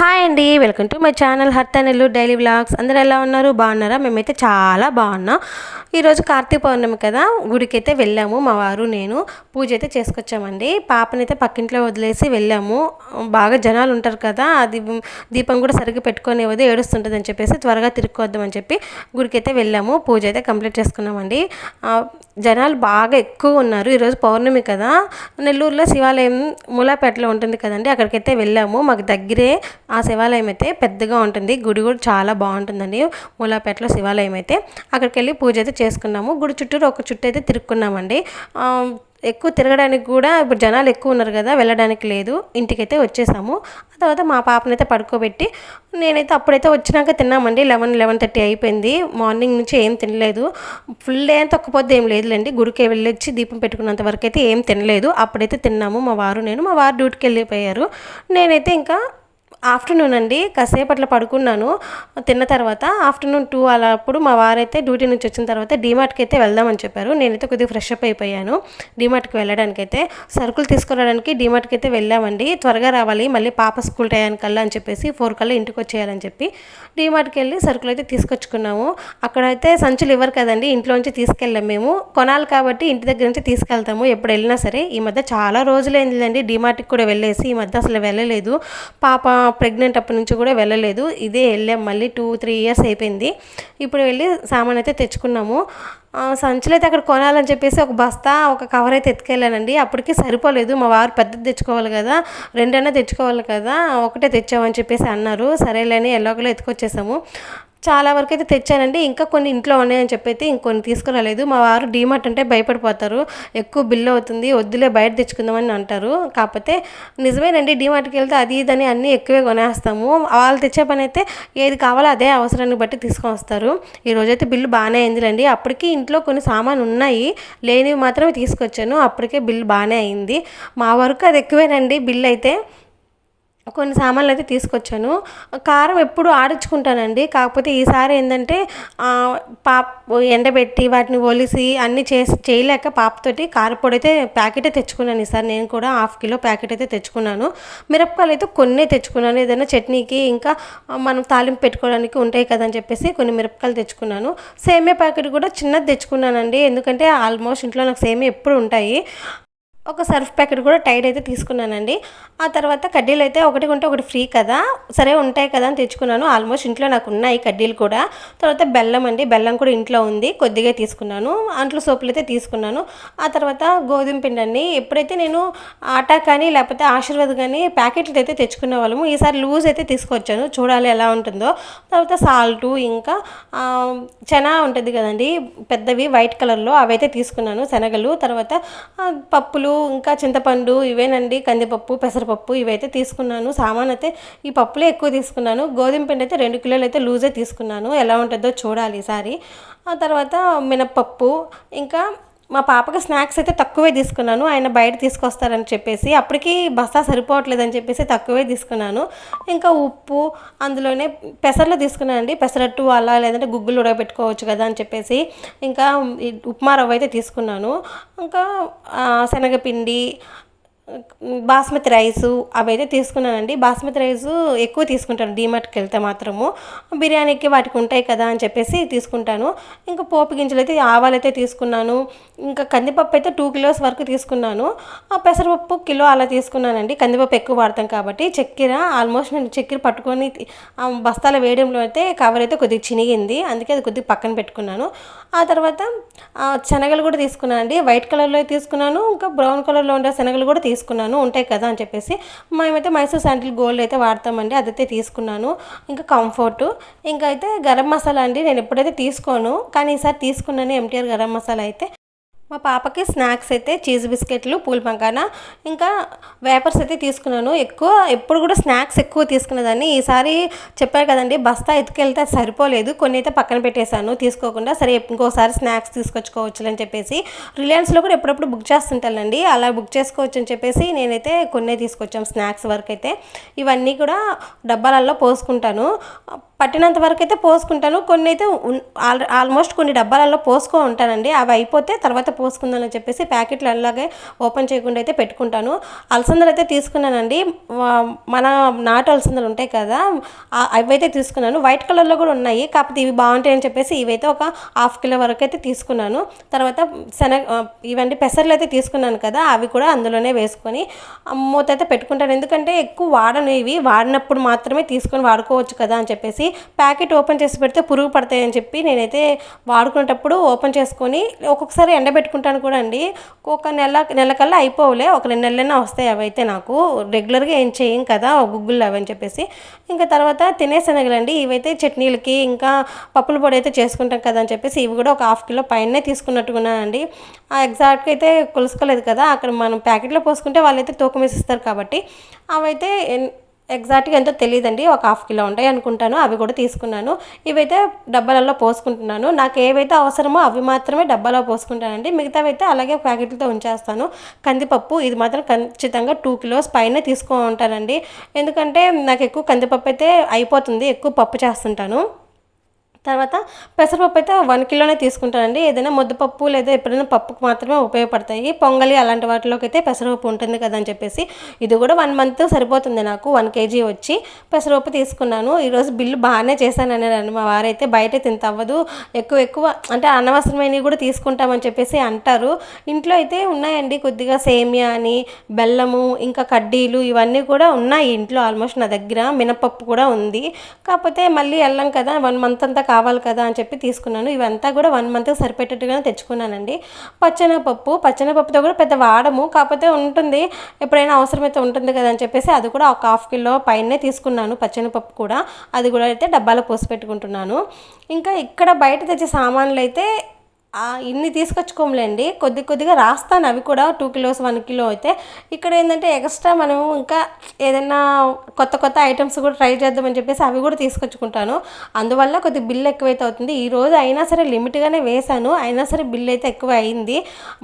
Hi అండి, welcome to my channel హర్తనెల్లు daily vlogs. అందరూ ఎలా ఉన్నారు? బాగున్నారా? మేమైతే చాలా బాగున్నాం. ఈరోజు కార్తీక పౌర్ణమి కదా, గుడికి అయితే వెళ్ళాము. మా వారు నేను పూజ అయితే చేసుకొచ్చామండి. పాపనైతే పక్కింట్లో వదిలేసి వెళ్ళాము. బాగా జనాలు ఉంటారు కదా, అది దీపం కూడా సరిగ్గా పెట్టుకునేవద్దు, ఏడుస్తుంటుంది అని చెప్పేసి త్వరగా తిరుక్కొద్దామని చెప్పి గుడికి అయితే వెళ్ళాము. పూజ అయితే కంప్లీట్ చేసుకున్నామండి. జనాలు బాగా ఎక్కువ ఉన్నారు. ఈరోజు పౌర్ణమి కదా, నెల్లూరులో శివాలయం మూలాపేటలో ఉంటుంది కదండి, అక్కడికైతే వెళ్ళాము. మాకు దగ్గరే ఆ శివాలయం అయితే పెద్దగా ఉంటుంది. గుడి కూడా చాలా బాగుంటుందండి. మూలాపేటలో శివాలయం అయితే అక్కడికి వెళ్ళి పూజ అయితే చేసుకున్నాము. గుడి చుట్టూరు ఒక చుట్టూ అయితే తిరుక్కున్నామండి. ఎక్కువ తిరగడానికి కూడా ఇప్పుడు జనాలు ఎక్కువ ఉన్నారు కదా, వెళ్ళడానికి లేదు. ఇంటికైతే వచ్చేసాము. ఆ తర్వాత మా పాపనైతే పడుకోబెట్టి నేనైతే అప్పుడైతే వచ్చినాక తిన్నామండి. 11:30 అయిపోయింది. మార్నింగ్ నుంచి ఏం తినలేదు. ఫుల్ డే అంతా ఒక్కపోతే ఏం లేదులేండి. గుడికి వెళ్ళొచ్చి దీపం పెట్టుకున్నంత వరకు అయితే ఏం తినలేదు. అప్పుడైతే తిన్నాము మా వారు నేను. మా వారు డ్యూటీకి వెళ్ళిపోయారు. నేనైతే ఇంకా ఆఫ్టర్నూన్ అండి కాసేపు అట్లా పడుకున్నాను. తిన్న తర్వాత ఆఫ్టర్నూన్ 2 అలా అప్పుడు మా వారైతే డ్యూటీ నుంచి వచ్చిన తర్వాత డీమార్ట్కి అయితే వెళ్దామని చెప్పారు. నేనైతే కొద్దిగా ఫ్రెష్ అప్ అయిపోయాను. డీమార్ట్కి వెళ్ళడానికైతే సరుకులు తీసుకురావడానికి డీమార్ట్కి అయితే వెళ్ళామండి. త్వరగా రావాలి, మళ్ళీ పాప స్కూల్ టయానికల్లా అని చెప్పేసి 4 కల్లా ఇంటికి వచ్చేయాలని చెప్పి డీమార్ట్కి వెళ్ళి సరుకులు అయితే తీసుకొచ్చుకున్నాము. అక్కడైతే సంచులు ఇవ్వరు కదండి, ఇంట్లోంచి తీసుకెళ్ళాం. మేము కొనాలి కాబట్టి ఇంటి దగ్గర నుంచి తీసుకెళ్తాము ఎప్పుడు వెళ్ళినా సరే. ఈ మధ్య చాలా రోజులైందండి డీమార్ట్కి కూడా వెళ్ళేసి. ఈ మధ్య అసలు వెళ్ళలేదు. పాప ప్రెగ్నెంట్ అప్పటి నుంచి కూడా వెళ్ళలేదు. ఇదే వెళ్ళాం, మళ్ళీ 2-3 ఇయర్స్ అయిపోయింది. ఇప్పుడు వెళ్ళి సామాన్ అయితే తెచ్చుకున్నాము. సంచులు అయితే అక్కడ కొనాలని చెప్పేసి ఒక బస్తా ఒక కవర్ అయితే ఎత్తుకెళ్ళానండి. అప్పటికి సరిపోలేదు. మా వారు పెద్దది తెచ్చుకోవాలి కదా, 2 తెచ్చుకోవాలి కదా, ఒకటే తెచ్చామని చెప్పేసి అన్నారు. సరేలేని ఎలాగోలో ఎత్తుకొచ్చేసాము. చాలా వరకు అయితే తెచ్చానండి. ఇంకా కొన్ని ఇంట్లో ఉన్నాయని చెప్పి అయితే ఇంకొన్ని తీసుకురాలేదు. మా వారు డీమార్ట్ అంటే భయపడిపోతారు, ఎక్కువ బిల్లు అవుతుంది, వద్దులే బయట తెచ్చుకుందామని అంటారు. కాకపోతే నిజమేనండి, డీమార్ట్కి వెళ్తే అది ఇదని అన్నీ ఎక్కువే కొనేస్తాము. వాళ్ళు తెచ్చే పని అయితే ఏది కావాలో అదే అవసరాన్ని బట్టి తీసుకొని వస్తారు. ఈరోజైతే బిల్లు బాగానే అయిందిలేండి. అప్పటికి ఇంట్లో కొన్ని సామాన్లు ఉన్నాయి, లేనివి మాత్రమే తీసుకొచ్చాను. అప్పటికే బిల్లు బాగానే అయింది. మా వరకు అది ఎక్కువేనండి బిల్లు అయితే. కొన్ని సామాన్లు అయితే తీసుకొచ్చాను. కారం ఎప్పుడు ఆడించుకుంటానండి. కాకపోతే ఈసారి ఏంటంటే ఎండబెట్టి వాటిని ఒలిసి అన్నీ చేయలేక పాపతోటి కారపొడి అయితే ప్యాకెటే తెచ్చుకున్నాను. ఈసారి నేను కూడా 1/2 కిలో ప్యాకెట్ అయితే తెచ్చుకున్నాను. మిరపకాయలు అయితే కొన్ని తెచ్చుకున్నాను, ఏదైనా చట్నీకి ఇంకా మనం తాలింపు పెట్టుకోవడానికి ఉంటాయి కదా అని చెప్పేసి కొన్ని మిరపకాయలు తెచ్చుకున్నాను. సేమియా ప్యాకెట్ కూడా చిన్నది తెచ్చుకున్నానండి, ఎందుకంటే ఆల్మోస్ట్ ఇంట్లో నాకు సేమియా ఎప్పుడు ఉంటాయి. ఒక సర్ఫ్ ప్యాకెట్ కూడా టైడ్ అయితే తీసుకున్నానండి. ఆ తర్వాత కడ్డీలు అయితే ఒకటి కొంటే ఒకటి ఫ్రీ కదా, సరే ఉంటాయి కదా అని తెచ్చుకున్నాను. ఆల్మోస్ట్ ఇంట్లో నాకు ఉన్నాయి కడ్డీలు కూడా. తర్వాత బెల్లం అండి, బెల్లం కూడా ఇంట్లో ఉంది, కొద్దిగా తీసుకున్నాను. అంట్లో సోపులు అయితే తీసుకున్నాను. ఆ తర్వాత గోధుమ పిండి అండి. ఎప్పుడైతే నేను ఆటా కానీ లేకపోతే ఆశీర్వాద్ కానీ ప్యాకెట్లు అయితే తెచ్చుకునే వాళ్ళము, ఈసారి లూజ్ అయితే తీసుకొచ్చాను, చూడాలి ఎలా ఉంటుందో. తర్వాత సాల్టు, ఇంకా చెనా ఉంటుంది కదండి పెద్దవి వైట్ కలర్లో, అవైతే తీసుకున్నాను, శనగలు. తర్వాత పప్పులు, ఇంకా చింతపండు, ఇవేనండి, కందిపప్పు, పెసరపప్పు, ఇవైతే తీసుకున్నాను. సామాన్ అయితే ఈ పప్పులే ఎక్కువ తీసుకున్నాను. గోధుమ పిండి అయితే 2 కిలోలు అయితే లూజే తీసుకున్నాను, ఎలా ఉంటుందో చూడాలి ఈసారి. ఆ తర్వాత మినప్పప్పు, ఇంకా మా పాపకి స్నాక్స్ అయితే తక్కువే తీసుకున్నాను, ఆయన బయట తీసుకొస్తారని చెప్పేసి. అప్పటికి బస్తా సరిపోవట్లేదని చెప్పేసి తక్కువే తీసుకున్నాను. ఇంకా ఉప్పు అందులోనే పెసర్లు తీసుకున్నానండి, పెసరట్టు అలా లేదంటే గుగ్గులు ఉడకబెట్టుకోవచ్చు కదా అని చెప్పేసి. ఇంకా ఉప్మా రవ్వ అయితే తీసుకున్నాను. ఇంకా శనగపిండి, బాస్మతి రైసు అవైతే తీసుకున్నానండి. బాస్మతి రైసు ఎక్కువ తీసుకుంటాను డీమార్ట్కి వెళ్తే మాత్రము, బిర్యానీకి వాటికి ఉంటాయి కదా అని చెప్పేసి తీసుకుంటాను. ఇంకా పోపు గింజలు అయితే ఆవాలు అయితే తీసుకున్నాను. ఇంకా కందిపప్పు అయితే 2 కిలోస్ వరకు తీసుకున్నాను. పెసరపప్పు కిలో అలా తీసుకున్నానండి, కందిపప్పు ఎక్కువ వాడతాం కాబట్టి. చక్కెర ఆల్మోస్ట్ నేను చక్కెర పట్టుకొని బస్తాల వేయడంలో అయితే కవర్ అయితే కొద్దిగా చినిగింది, అందుకే అది కొద్దిగా పక్కన పెట్టుకున్నాను. ఆ తర్వాత శనగలు కూడా తీసుకున్నానండి, వైట్ కలర్లో తీసుకున్నాను. ఇంకా బ్రౌన్ కలర్లో ఉండే శనగలు కూడా తీసుకున్నాను, ఉంటాయి కదా అని చెప్పేసి. మేమైతే మైసూర్ శాండిల్ గోల్డ్ అయితే వాడతామండి, అదైతే తీసుకున్నాను. ఇంకా కంఫర్టు, ఇంకా అయితే గరం మసాలా అండి, నేను ఎప్పుడైతే తీసుకోను కానీ ఈసారి తీసుకున్నాను MTR గరం మసాలా అయితే. మా పాపకి స్నాక్స్ అయితే చీజ్ బిస్కెట్లు, పూల్ పంకానా, ఇంకా వేపర్స్ అయితే తీసుకున్నాను. ఎప్పుడు కూడా స్నాక్స్ ఎక్కువ తీసుకునేదాన్ని. ఈసారి చెప్పారు కదండి బస్తా ఎత్తుకెళ్తే సరిపోలేదు, కొన్ని అయితే పక్కన పెట్టేశాను తీసుకోకుండా. సరే ఇంకోసారి స్నాక్స్ తీసుకొచ్చుకోవచ్చు అని చెప్పేసి రిలయన్స్లో కూడా ఎప్పుడప్పుడు బుక్ చేస్తుంటానండి, అలా బుక్ చేసుకోవచ్చు అని చెప్పేసి నేనైతే కొన్ని తీసుకొచ్చాం స్నాక్స్ వరకు అయితే. ఇవన్నీ కూడా డబ్బాలలో పోసుకుంటాను. పట్టినంత వరకు అయితే పోసుకుంటాను. కొన్ని అయితే ఆల్మోస్ట్ కొన్ని డబ్బాలలో ఉంటానండి. అవి అయిపోతే తర్వాత పోసుకుందామని చెప్పేసి ప్యాకెట్లు అలాగే ఓపెన్ చేయకుండా అయితే పెట్టుకుంటాను. అలసందలు అయితే తీసుకున్నానండి. మన నాటు అలసందలు ఉంటాయి కదా, అవైతే తీసుకున్నాను. వైట్ కలర్లో కూడా ఉన్నాయి, కాకపోతే ఇవి బాగుంటాయి అని చెప్పేసి ఇవైతే ఒక హాఫ్ కిలో వరకు అయితే తీసుకున్నాను. తర్వాత ఇవన్నీ పెసర్లు అయితే తీసుకున్నాను కదా, అవి కూడా అందులోనే వేసుకొని మూత అయితే పెట్టుకుంటాను. ఎందుకంటే ఎక్కువ వాడను, ఇవి వాడినప్పుడు మాత్రమే తీసుకొని వాడుకోవచ్చు కదా అని చెప్పేసి ప్యాకెట్ ఓపెన్ చేసి పెడితే పురుగు పడతాయని చెప్పి నేనైతే వాడుకునేటప్పుడు ఓపెన్ చేసుకొని ఒక్కొక్కసారి ఎండబెట్టుకుంటాను కూడా అండి. ఒక నెల కల్లా అయిపోవులే, ఒక 2 నెలలైనా వస్తాయి అవి అయితే. నాకు రెగ్యులర్గా ఏం చేయం కదా గుగ్గులు అవి అని చెప్పేసి. ఇంకా తర్వాత తినేసనగలండి, ఇవైతే చట్నీలకి ఇంకా పప్పుల పొడి అయితే చేసుకుంటాం కదా అని చెప్పేసి ఇవి కూడా ఒక హాఫ్ కిలో పైనే తీసుకున్నట్టుకున్నానండి. ఎగ్జాక్ట్గా అయితే కొలుసుకోలేదు కదా, అక్కడ మనం ప్యాకెట్లో పోసుకుంటే వాళ్ళైతే తూకం వేసి ఇస్తారు కాబట్టి అవైతే ఎగ్జాక్ట్గా ఎంతో తెలియదండి, ఒక హాఫ్ కిలో ఉంటాయి అనుకుంటాను. అవి కూడా తీసుకున్నాను. ఇవైతే డబ్బాలలో పోసుకుంటున్నాను. నాకు ఏవైతే అవసరమో అవి మాత్రమే డబ్బాలో పోసుకుంటానండి, మిగతావి అయితే అలాగే ప్యాకెట్లతో ఉంచేస్తాను. కందిపప్పు ఇది మాత్రం ఖచ్చితంగా 2 కిలోస్ పైన తీసుకుంటానండి. ఎందుకంటే నాకు ఎక్కువ కందిపప్పు అయితే అయిపోతుంది, ఎక్కువ పప్పు చేస్తుంటాను. తర్వాత పెసరపప్పు అయితే 1 కిలోనే తీసుకుంటానండి. ఏదైనా ముద్దపప్పు లేదా ఎప్పుడైనా పప్పుకు మాత్రమే ఉపయోగపడతాయి. పొంగలి అలాంటి వాటిలోకి అయితే పెసరపప్పు ఉంటుంది కదా అని చెప్పేసి ఇది కూడా 1 మంత్ సరిపోతుంది నాకు. 1 కేజీ వచ్చి పెసరపప్పు తీసుకున్నాను. ఈరోజు బిల్లు బాగానే చేశాను అన్నారండి మా వారైతే. బయట తింత అవ్వదు, ఎక్కువ అంటే అనవసరమైనవి కూడా తీసుకుంటామని చెప్పేసి అంటారు. ఇంట్లో అయితే ఉన్నాయండి కొద్దిగా సేమియా అని, బెల్లము, ఇంకా కడ్డీలు ఇవన్నీ కూడా ఉన్నాయి ఇంట్లో ఆల్మోస్ట్ నా దగ్గర. మినపప్పు కూడా ఉంది, కాకపోతే మళ్ళీ వెళ్ళాం కదా 1 మంత్ అంతా కావాలి కదా అని చెప్పి తీసుకున్నాను. ఇవంతా కూడా 1 మంత్కి సరిపెట్టేట్టుగానే తెచ్చుకున్నానండి. పచ్చెనపప్పుతో కూడా పెద్ద వాడము, కాకపోతే ఉంటుంది, ఎప్పుడైనా అవసరమైతే ఉంటుంది కదా అని చెప్పేసి అది కూడా ఒక హాఫ్ కిలో పైనే తీసుకున్నాను. పచ్చెనపప్పు కూడా అది కూడా అయితే డబ్బాలో పోసి పెట్టుకుంటున్నాను. ఇంకా ఇక్కడ బయట తెచ్చే సామాన్లు అయితే ఇన్ని తీసుకొచ్చుకోములేండి, కొద్దిగా రాస్తాను. అవి కూడా 2 కిలోస్ 1 కిలో అయితే. ఇక్కడ ఏంటంటే ఎక్స్ట్రా మనం ఇంకా ఏదైనా కొత్త ఐటమ్స్ కూడా ట్రై చేద్దామని చెప్పేసి అవి కూడా తీసుకొచ్చుకుంటాను. అందువల్ల కొద్దిగా బిల్ ఎక్కువైతే అవుతుంది. ఈరోజు అయినా సరే లిమిట్గానే వేశాను, అయినా సరే బిల్ అయితే ఎక్కువ అయింది.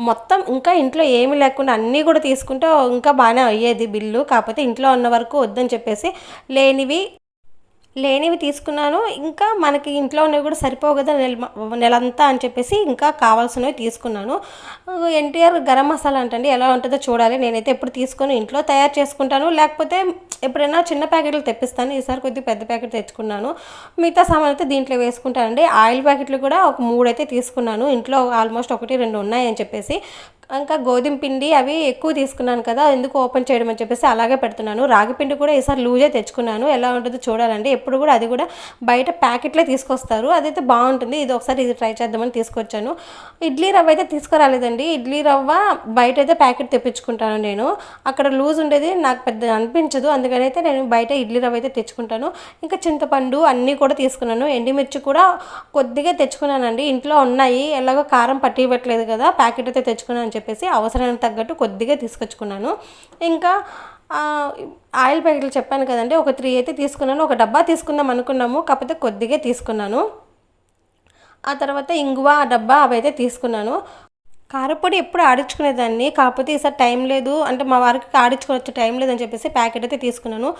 మొత్తం ఇంకా ఇంట్లో ఏమీ లేకుండా అన్నీ కూడా తీసుకుంటే ఇంకా బాగానే అయ్యేది బిల్లు. కాకపోతే ఇంట్లో ఉన్న వరకు వద్దని చెప్పేసి లేనివి తీసుకున్నాను. ఇంకా మనకి ఇంట్లో ఉన్నవి కూడా సరిపోవు కదా నెలంతా అని చెప్పేసి ఇంకా కావాల్సినవి తీసుకున్నాను. ఎన్టీఆర్ గరం మసాలా అంటండి, ఎలా ఉంటుందో చూడాలి. నేనైతే ఎప్పుడు తీసుకొని ఇంట్లో తయారు చేసుకుంటాను, లేకపోతే ఎప్పుడైనా చిన్న ప్యాకెట్లు తెప్పిస్తాను. ఈసారి కొద్దిగా పెద్ద ప్యాకెట్ తెచ్చుకున్నాను. మిగతా సామాన్ అయితే దీంట్లో వేసుకుంటానండి. ఆయిల్ ప్యాకెట్లు కూడా ఒక 3 అయితే తీసుకున్నాను. ఇంట్లో ఆల్మోస్ట్ 1, 2 ఉన్నాయని చెప్పేసి. ఇంకా గోధుమ పిండి అవి ఎక్కువ తీసుకున్నాను కదా, ఎందుకు ఓపెన్ చేయడం అని చెప్పేసి అలాగే పెడుతున్నాను. రాగి పిండి కూడా ఈసారి లూజే తెచ్చుకున్నాను, ఎలా ఉంటుందో చూడాలండి. ఎప్పుడు కూడా అది కూడా బయట ప్యాకెట్లే తీసుకొస్తారు, అదైతే బాగుంటుంది. ఇది ట్రై చేద్దామని తీసుకొచ్చాను. ఇడ్లీ రవ్వ అయితే తీసుకురాలేదండి. ఇడ్లీ రవ్వ బయట అయితే ప్యాకెట్ తెప్పించుకుంటాను నేను. అక్కడ లూజ్ ఉండేది నాకు పెద్ద అనిపించదు, అందుకని అయితే నేను బయట ఇడ్లీ రవ్వ అయితే తెచ్చుకుంటాను. ఇంకా చింతపండు అన్నీ కూడా తీసుకున్నాను. ఎండుమిర్చి కూడా కొద్దిగా తెచ్చుకున్నానండి, ఇంట్లో ఉన్నాయి. ఎలాగో కారం పట్టి ఇవ్వట్లేదు కదా, ప్యాకెట్ అయితే తెచ్చుకున్నాను చెప్పేసి అవసరానికి తగ్గట్టు కొద్దిగా తీసుకొచ్చుకున్నాను. ఇంకా ఆయిల్ ప్యాకెట్లు చెప్పాను కదండి, ఒక 3 అయితే తీసుకున్నాను. ఒక డబ్బా తీసుకుందాం అనుకున్నాము, కాకపోతే కొద్దిగా తీసుకున్నాను. ఆ తర్వాత ఇంగువ డబ్బా అవి అయితే తీసుకున్నాను. కారపొడి ఎప్పుడు ఆడించుకునేదాన్ని, కాకపోతే ఈసారి టైం లేదు, అంటే మా వారికి ఆడించుకోవచ్చు టైం లేదని చెప్పేసి ప్యాకెట్ అయితే తీసుకున్నాను.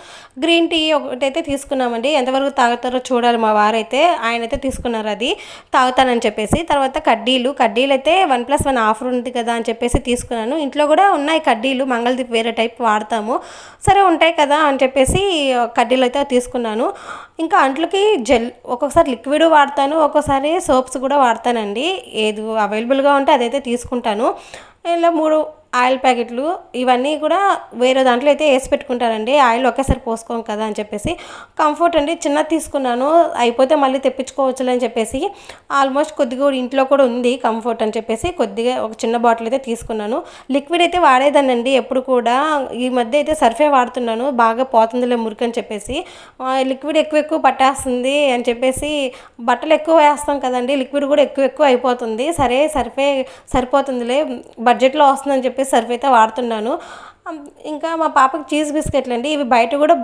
గ్రీన్ టీ ఒకటైతే తీసుకున్నామండి, ఎంతవరకు తాగుతారో చూడాలి. మా వారైతే ఆయన అయితే తీసుకున్నారు, అది తాగుతానని చెప్పేసి. తర్వాత కడ్డీలు అయితే 1+1 ఆఫర్ ఉంది కదా అని చెప్పేసి తీసుకున్నాను. ఇంట్లో కూడా ఉన్నాయి కడ్డీలు, మంగళదీప్ వేరే టైప్ వాడతాము, సరే ఉంటాయి కదా అని చెప్పేసి కడ్డీలు అయితే తీసుకున్నాను. ఇంకా అంట్లకి జెల్, ఒక్కొక్కసారి లిక్విడ్ వాడతాను, ఒక్కోసారి సోప్స్ కూడా వాడతానండి. ఏది అవైలబుల్గా ఉంటే అదైతే తీసుకుంటాను. ఇలా 3 ఆయిల్ ప్యాకెట్లు ఇవన్నీ కూడా వేరే దాంట్లో అయితే వేసి పెట్టుకుంటానండి, ఆయిల్ ఒకేసారి పోసుకోం కదా అని చెప్పేసి. కంఫర్ట్ అండి చిన్నది తీసుకున్నాను, అయిపోతే మళ్ళీ తెప్పించుకోవచ్చులే అని చెప్పేసి. ఆల్మోస్ట్ కొద్దిగా ఇంట్లో కూడా ఉంది కంఫర్ట్ అని చెప్పేసి కొద్దిగా ఒక చిన్న బాటిల్ అయితే తీసుకున్నాను. లిక్విడ్ అయితే వాడేదానండి ఎప్పుడు కూడా, ఈ మధ్య అయితే సర్ఫే వాడుతున్నాను, బాగా పోతుందిలే మురికి అని చెప్పేసి. లిక్విడ్ ఎక్కువ పట్టేస్తుంది అని చెప్పేసి బట్టలు ఎక్కువ వేస్తాం కదండి, లిక్విడ్ కూడా ఎక్కువ అయిపోతుంది. సరే సర్ఫే సరిపోతుందిలే, బడ్జెట్లో వస్తుందని చెప్పి సర్ఫ్ అయితే వాడుతున్నాను. ఇంకా మా పాపకి చీజ్ బిస్కెట్లు అండి, ఇవి బయట కూడా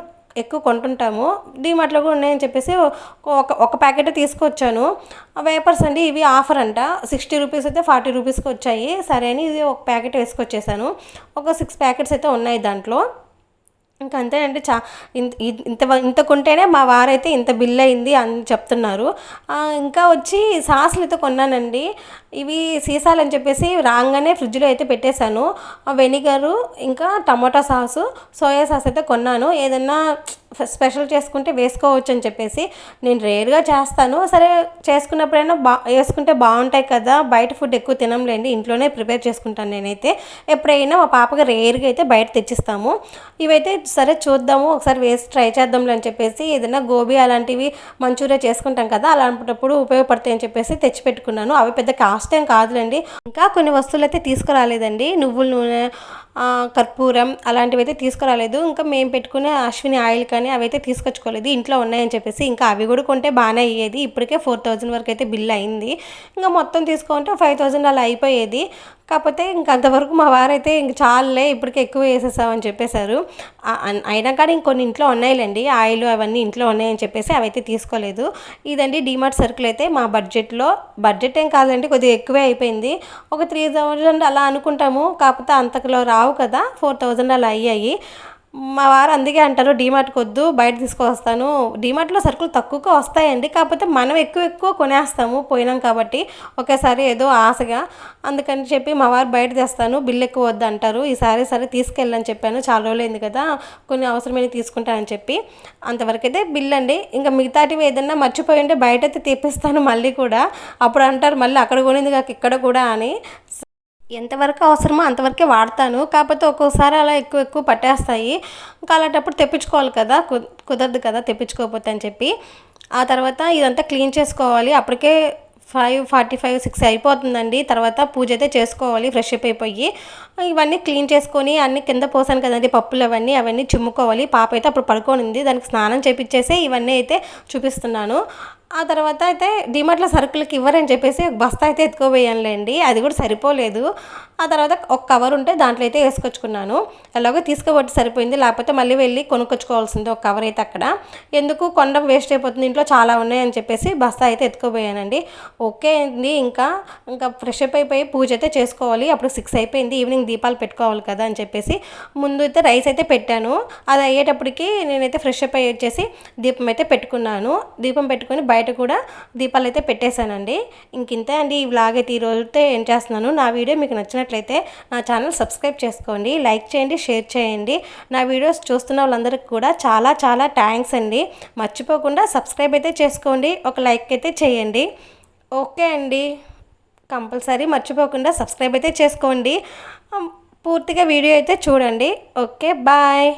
ఎక్కువ కొంటుంటాము, డీమార్ట్లో కూడా ఉన్నాయని చెప్పేసి ఒక ప్యాకెట్ తీసుకొచ్చాను. వేపర్స్ అండి, ఇవి ఆఫర్ అంట, 60 రూపీస్ అయితే 40 రూపీస్కి వచ్చాయి. సరే అని ఇది ఒక ప్యాకెట్ వేసుకొచ్చేసాను. ఒక 6 ప్యాకెట్స్ అయితే ఉన్నాయి దాంట్లో. ఇంక అంతేనండి. ఇంత కొంటేనే మా వారైతే ఇంత బిల్ అయింది అని చెప్తున్నారు. ఇంకా వచ్చి సాసులయితే కొన్నానండి. ఇవి సీసాలని చెప్పేసి రాంగానే ఫ్రిడ్జ్‌లో అయితే పెట్టేశాను. వెనిగరు, ఇంకా టమోటా సాసు, సోయా సాస్ అయితే కొన్నాను. ఏదన్నా స్పెషల్ చేసుకుంటే వేసుకోవచ్చు అని చెప్పేసి. నేను రేర్‌గా చేస్తాను. సరే చేసుకున్నప్పుడైనా ఏసుకుంటే బావుంటాయి కదా! బయట ఫుడ్ ఎక్కువ తినంలేండి. ఇంట్లోనే ప్రిపేర్ చేసుకుంటాను నేనైతే. ఎప్పుడైనా మా పాపకి రేర్‌గా అయితే బయట తెచ్చిస్తాము. ఇవైతే సరే చూద్దాము, ఒకసారి వేసి ట్రై చేద్దాంలే అని చెప్పేసి ఏదైనా గోబీ అలాంటివి మంచూరియా చేసుకుంటాం కదా, అలాంటప్పుడు ఉపయోగపడతాయని చెప్పేసి తెచ్చిపెట్టుకున్నాను. అవి పెద్ద కాస్ట్ ఏం కాదులేండి. ఇంకా కొన్ని వస్తువులు అయితే తీసుకురాలేదండి. నువ్వుల నూనె, కర్పూరం అలాంటివి అయితే తీసుకురాలేదు. ఇంకా మేము పెట్టుకునే అశ్విని ఆయిల్ కానీ అవైతే తీసుకొచ్చుకోలేదు. ఇంట్లో ఉన్నాయని చెప్పేసి ఇంకా అవి కూడా కొంటే బాగానే అయ్యేది. ఇప్పటికే 4000 వరకు అయితే బిల్ అయింది. ఇంకా మొత్తం తీసుకుంటే 5000 అలా అయిపోయేది. కాకపోతే ఇంక అంతవరకు మా వారైతే ఇంక చాలులే ఇప్పటికే ఎక్కువ వేసేసామని చెప్పేశారు. అయినా కానీ ఇంకొన్ని ఇంట్లో ఉన్నాయిలేండి, ఆయిల్ అవన్నీ ఇంట్లో ఉన్నాయని చెప్పేసి అవైతే తీసుకోలేదు. ఇదండి డీమార్ట్ సరుకులు అయితే మా బడ్జెట్ ఏం కాదండి, కొద్దిగా ఎక్కువే అయిపోయింది. ఒక 3000 అలా అనుకుంటాము, కాకపోతే అంతకులో రావు కదా, 4000 అలా అయ్యాయి. మా వారు అందుకే అంటారు డీమార్ట్‌కి వద్దు, బయట తీసుకొస్తాను. డీమార్ట్‌లో సరుకులు తక్కువగా వస్తాయండి, కాకపోతే మనం ఎక్కువ కొనేస్తాము పోయినాం కాబట్టి ఒకేసారి ఏదో ఆశగా. అందుకని చెప్పి మా వారు బయట తెస్తాను, బిల్ ఎక్కువ వద్దు అంటారు. ఈసారి సరే తీసుకెళ్ళని చెప్పాను, చాలా రోజులైంది కదా, కొన్ని అవసరమైనవి తీసుకుంటానని చెప్పి. అంతవరకైతే బిల్ అండి. ఇంకా మిగతాటివి ఏదన్నా మర్చిపోయి ఉంటే బయటైతే తెప్పిస్తాను మళ్ళీ కూడా. అప్పుడు అంటారు మళ్ళీ అక్కడ కొనింది కాక ఇక్కడ కూడా అని. ఎంతవరకు అవసరమో అంతవరకే వాడతాను. కాకపోతే ఒక్కోసారి అలా ఎక్కువ పట్టేస్తాయి. ఇంకా అలాంటప్పుడు తెప్పించుకోవాలి కదా, కుదరదు కదా తెప్పించుకోకపోతే అని చెప్పి. ఆ తర్వాత ఇదంతా క్లీన్ చేసుకోవాలి. అప్పటికే 5:45, 6 అయిపోతుందండి. తర్వాత పూజ అయితే చేసుకోవాలి ఫ్రెష్ అప్ అయిపోయి. ఇవన్నీ క్లీన్ చేసుకొని అన్నీ కింద పోసాను కదండి పప్పులు, అవన్నీ చిమ్ముకోవాలి. పాప అయితే అప్పుడు పడుకోనుంది, దానికి స్నానం చేపిచ్చేసి ఇవన్నీ అయితే చూపిస్తున్నాను. ఆ తర్వాత అయితే డీమార్ట్‌లో సరుకులకి ఇవ్వరని చెప్పేసి ఒక బస్తా అయితే ఎత్తుకుపోయానులేండి. అది కూడా సరిపోలేదు. ఆ తర్వాత ఒక కవర్ ఉంటే దాంట్లో అయితే వేసుకొచ్చుకున్నాను. ఎలాగో తీసుకోబట్టి సరిపోయింది, లేకపోతే మళ్ళీ వెళ్ళి కొనుక్కొచ్చుకోవాల్సింది ఒక కవర్ అయితే అక్కడ. ఎందుకు కొనడం వేస్ట్ అయిపోతుంది, ఇంట్లో చాలా ఉన్నాయని చెప్పేసి బస్తా అయితే ఎత్తుకుపోయానండి. ఓకే అండి. ఇంకా ఫ్రెష్ అప్ అయిపోయి పూజ అయితే చేసుకోవాలి. అప్పుడు 6 అయిపోయింది. ఈవినింగ్ దీపాలు పెట్టుకోవాలి కదా అని చెప్పేసి ముందు అయితే రైస్ అయితే పెట్టాను. అది అయ్యేటప్పటికి నేనైతే ఫ్రెష్ అప్ అయ్యి వచ్చేసి దీపం అయితే పెట్టుకున్నాను. దీపం పెట్టుకొని బయట కూడా దీపాలు అయితే పెట్టేశానండి. ఇంతే అండి ఈ వ్లాగ్ అయితే ఈరోజైతే ఏం చేస్తున్నాను. నా వీడియో మీకు నచ్చినట్లయితే నా ఛానల్ సబ్స్క్రైబ్ చేసుకోండి, లైక్ చేయండి, షేర్ చేయండి. నా వీడియోస్ చూస్తున్న వాళ్ళందరికీ కూడా చాలా చాలా థ్యాంక్స్ అండి. మర్చిపోకుండా సబ్స్క్రైబ్ అయితే చేసుకోండి, ఒక లైక్ అయితే చేయండి. ఓకే అండి. కంపల్సరీ మర్చిపోకుండా సబ్స్క్రైబ్ అయితే చేసుకోండి. పూర్తిగా వీడియో అయితే చూడండి. Okay, bye.